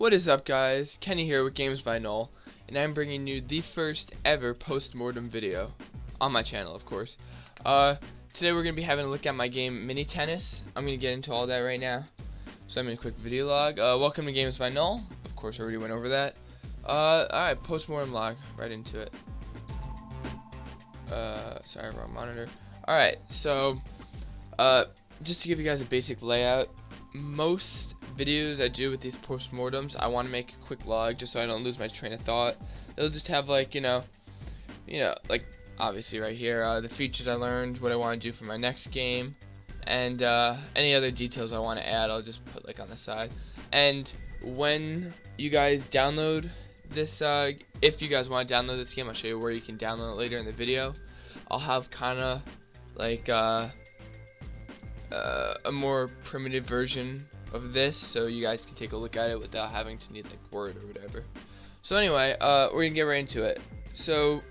What is up, guys? Kenny here with GamesByNull, and I'm bringing you the first ever post-mortem video on my channel, of course. Today we're going to be having a look at my game Mini Tennis. I'm going to get into all that right now. So I'm in a quick video log. Welcome to GamesByNull. Of course, I already went over that. Alright, post-mortem log. Right into it. Sorry, wrong monitor. Alright, so, just to give you guys a basic layout, most videos I do with these post-mortems, I want to make a quick log just so I don't lose my train of thought. It'll just have, like, you know, like, obviously right here, the features I learned, what I want to do for my next game, and any other details I want to add, I'll just put, like, on the side. And when you guys download this, if you guys want to download this game, I'll show you where you can download it later in the video. I'll have kind of, like, a more primitive version of this, so you guys can take a look at it without having to need like Word or whatever. So anyway, we're gonna get right into it. So,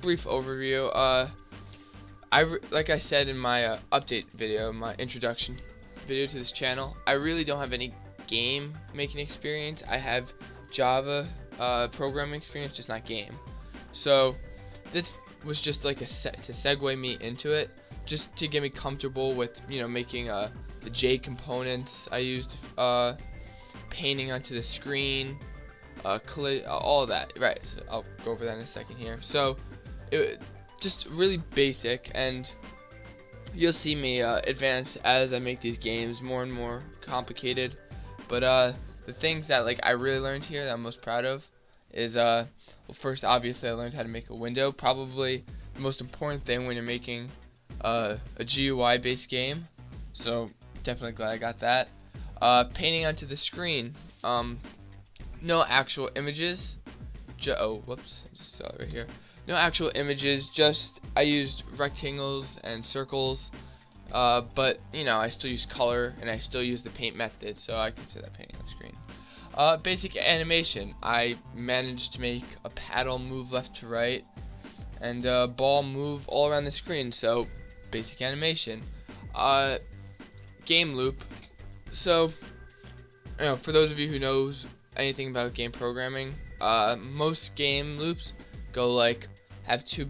brief overview. Like I said in my update video, my introduction video to this channel, I really don't have any game making experience. I have Java programming experience, just not game. So this was just like to segue me into it, just to get me comfortable with, you know, making the J components I used, painting onto the screen, all of that. Right, so I'll go over that in a second here. So it just really basic, and you'll see me advance as I make these games more and more complicated. But the things that like I really learned here that I'm most proud of is well, first, obviously I learned how to make a window. Probably the most important thing when you're making a GUI based game, so definitely glad I got that. Painting onto the screen, no actual images, whoops, I just saw it right here. No actual images, just I used rectangles and circles, but you know, I still use color and I still use the paint method, so I consider that painting on the screen. Basic animation, I managed to make a paddle move left to right and ball move all around the screen, so basic animation. Game loop. So, you know, for those of you who knows anything about game programming, most game loops go like have two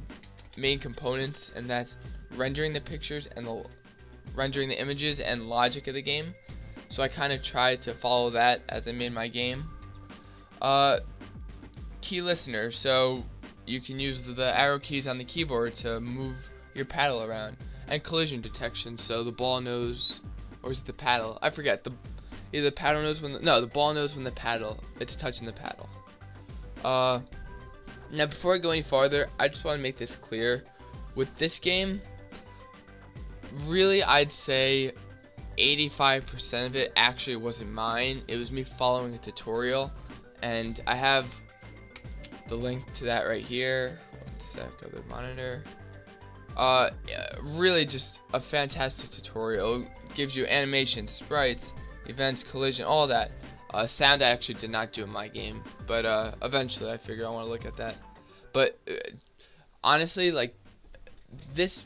main components, and that's rendering the pictures and rendering the images and logic of the game. So I kind of tried to follow that as I made my game. Key listener. So you can use the arrow keys on the keyboard to move your paddle around. And collision detection, so the ball knows, or is it the paddle? I forget. Either the paddle knows when the ball knows when it's touching the paddle. Now before I go any farther, I just want to make this clear. With this game, really I'd say 85% of it actually wasn't mine. It was me following a tutorial, and I have the link to that right here. One sec, other monitor. Really just a fantastic tutorial. It gives you animation, sprites, events, collision, all that. Sound I actually did not do in my game, but eventually I figure I want to look at that. But honestly, like, this,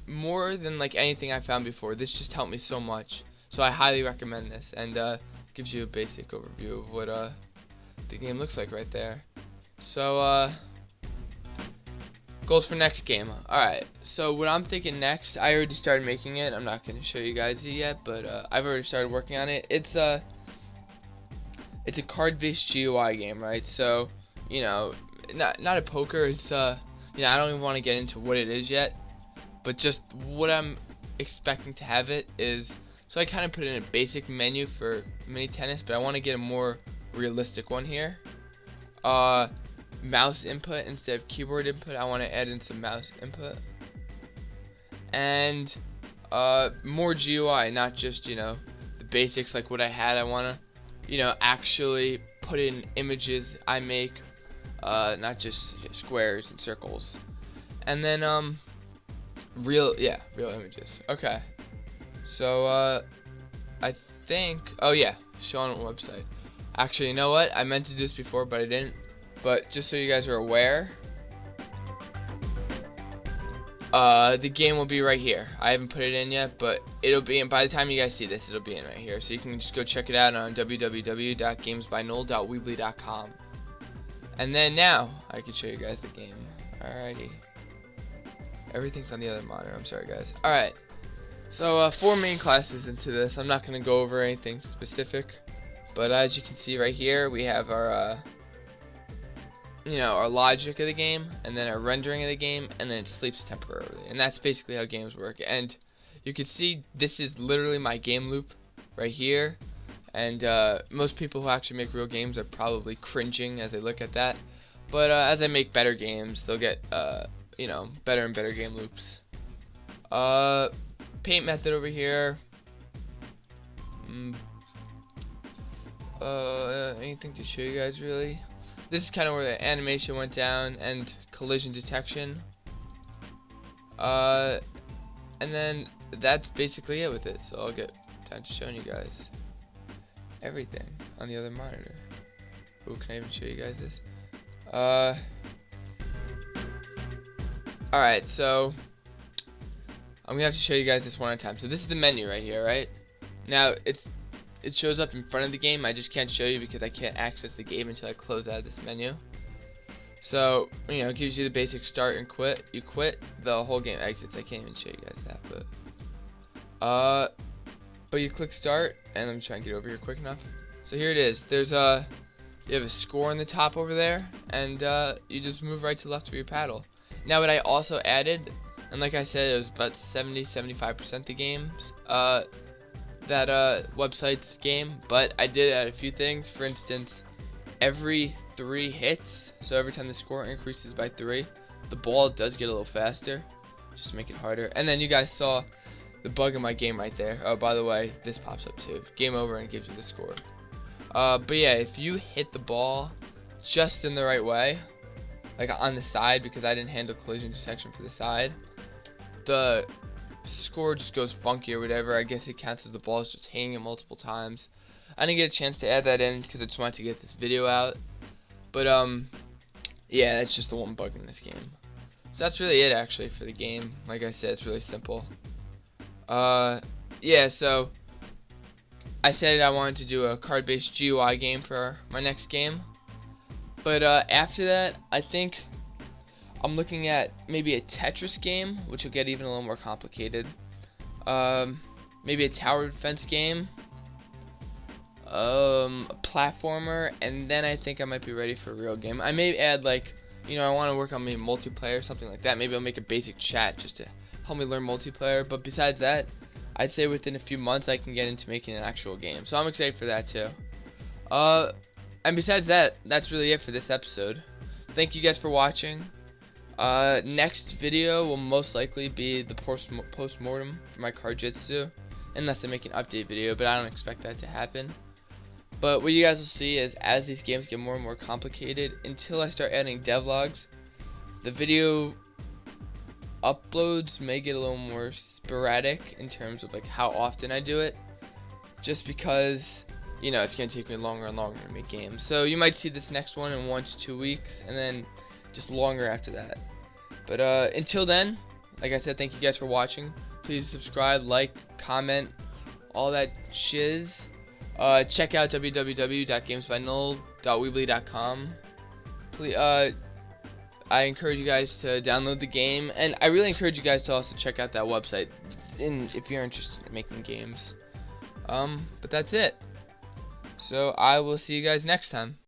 more than like anything I found before, this just helped me so much. So I highly recommend this, and gives you a basic overview of what the game looks like right there. So goals for next game. Alright, so what I'm thinking next, I already started making it. I'm not going to show you guys it yet, but I've already started working on it. It's a card-based GUI game, right? So, you know, not a poker. It's you know, I don't even want to get into what it is yet, but just what I'm expecting to have it is, so I kind of put in a basic menu for Mini Tennis, but I want to get a more realistic one here. Mouse input instead of keyboard input. I want to add in some mouse input, and more GUI, not just, you know, the basics like what I had. I want to, you know, actually put in images I make, not just squares and circles, and then real images. Okay, so I think, oh yeah, show on a website. Actually, you know what, I meant to do this before but I didn't. But just so you guys are aware, the game will be right here. I haven't put it in yet, but it'll be in by the time you guys see this, it'll be in right here. So you can just go check it out on www.gamesbynull.weebly.com. And then now I can show you guys the game. Alrighty. Everything's on the other monitor. I'm sorry, guys. Alright. So 4 main classes into this. I'm not gonna go over anything specific, but as you can see right here, we have our our logic of the game, and then our rendering of the game, and then it sleeps temporarily. And that's basically how games work. And you can see this is literally my game loop right here. And most people who actually make real games are probably cringing as they look at that. But as I make better games, they'll get better and better game loops. Paint method over here. Anything to show you guys really? This is kind of where the animation went down and collision detection. And then that's basically it with it. So I'll get down to showing you guys everything on the other monitor. Ooh, can I even show you guys this? Alright, so I'm gonna have to show you guys this one at a time. So this is the menu right here, right? Now it shows up in front of the game. I just can't show you because I can't access the game until I close out of this menu. So it gives you the basic start and quit. You quit, the whole game exits. I can't even show you guys that, but you click start, and I'm trying to get over here quick enough. So here it is. There's you have a score on the top over there, and you just move right to left with your paddle. Now what I also added, and like I said, it was about 70-75% the games that website's game, but I did add a few things. For instance, every 3 hits, so every time the score increases by 3, the ball does get a little faster, just to make it harder. And then you guys saw the bug in my game right there. Oh, by the way, this pops up too. Game over and gives you the score. But yeah, if you hit the ball just in the right way, like on the side, because I didn't handle collision detection for the side, the score just goes funky or whatever. I guess it counts as the ball's just hitting it multiple times. I didn't get a chance to add that in because I just wanted to get this video out. But yeah, that's just the one bug in this game. So that's really it actually for the game. Like I said, it's really simple. Yeah, so I said I wanted to do a card-based GUI game for my next game. But after that, I think I'm looking at maybe a Tetris game, which will get even a little more complicated. Maybe a tower defense game, a platformer, and then I think I might be ready for a real game. I may add, like, I want to work on maybe multiplayer or something like that. Maybe I'll make a basic chat just to help me learn multiplayer. But besides that, I'd say within a few months I can get into making an actual game. So I'm excited for that too. And besides that, that's really it for this episode. Thank you guys for watching. Next video will most likely be the post-mortem for my card jitsu, unless I make an update video, but I don't expect that to happen. But what you guys will see is as these games get more and more complicated, until I start adding devlogs, the video uploads may get a little more sporadic in terms of like how often I do it, just because it's gonna take me longer and longer to make games. So you might see this next one in 1 to 2 weeks, and then just longer after that. But until then, like I said, thank you guys for watching. Please subscribe, like, comment, all that shiz. Check out www.gamesbynull.weebly.com. Please, I encourage you guys to download the game, and I really encourage you guys to also check out that website if you're interested in making games. But that's it. So I will see you guys next time.